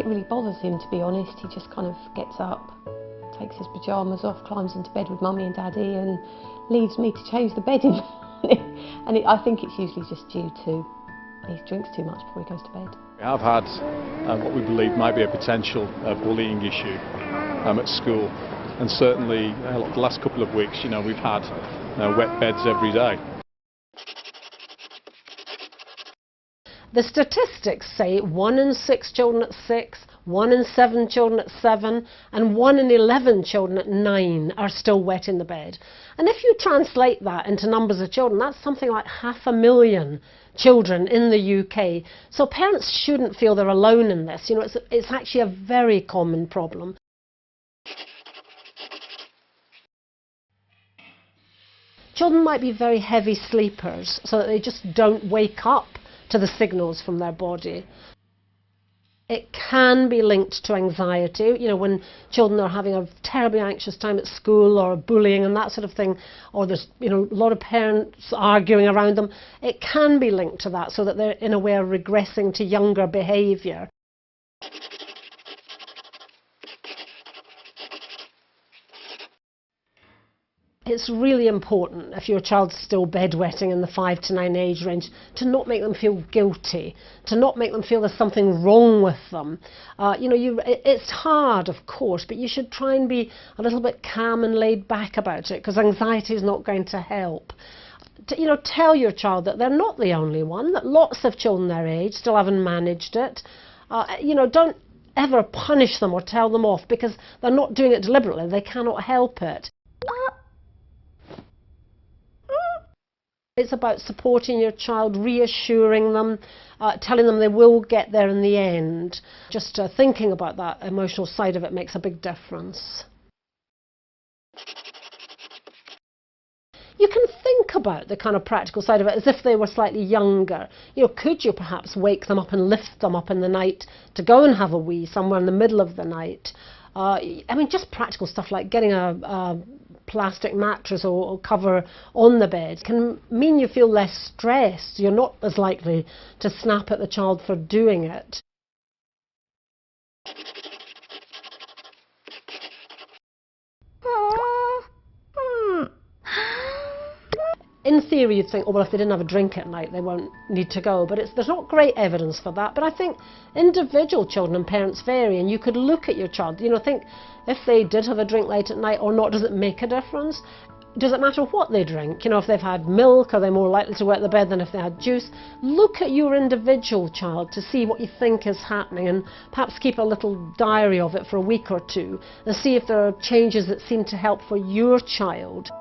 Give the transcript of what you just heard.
really bothers him, to be honest. He just kind of gets up, takes his pyjamas off, climbs into bed with Mummy and Daddy and leaves me to change the bed in the morning. And I think it's usually just due to he drinks too much before he goes to bed. We have had what we believe might be a potential bullying issue at school, and certainly the last couple of weeks, we've had wet beds every day. The statistics say 1 in 6 children at 6, 1 in 7 children at 7 and 1 in 11 children at 9 are still wet in the bed. And if you translate that into numbers of children, that's something like 500,000 children in the UK. So parents shouldn't feel they're alone in this. It's actually a very common problem. Children might be very heavy sleepers, so that they just don't wake up to the signals from their body. It can be linked to anxiety, when children are having a terribly anxious time at school or bullying and that sort of thing, or there's a lot of parents arguing around them. It can be linked to that, so that they're in a way regressing to younger behaviour. It's really important, if your child's still bedwetting in the 5 to 9 age range, to not make them feel guilty, to not make them feel there's something wrong with them. It's hard, of course, but you should try and be a little bit calm and laid back about it, because anxiety is not going to help. Tell your child that they're not the only one, that lots of children their age still haven't managed it. Don't ever punish them or tell them off, because they're not doing it deliberately, they cannot help it. It's about supporting your child, reassuring them, telling them they will get there in the end. Just thinking about that emotional side of it makes a big difference. You can think about the kind of practical side of it as if they were slightly younger. Could you perhaps wake them up and lift them up in the night to go and have a wee somewhere in the middle of the night? Just practical stuff like getting a plastic mattress or cover on the bed can mean you feel less stressed. You're not as likely to snap at the child for doing it. In theory, you'd think, well, if they didn't have a drink at night, they won't need to go. But there's not great evidence for that. But I think individual children and parents vary, and you could look at your child, think if they did have a drink late at night or not, does it make a difference? Does it matter what they drink? If they've had milk, are they more likely to wet the bed than if they had juice? Look at your individual child to see what you think is happening, and perhaps keep a little diary of it for a week or two and see if there are changes that seem to help for your child.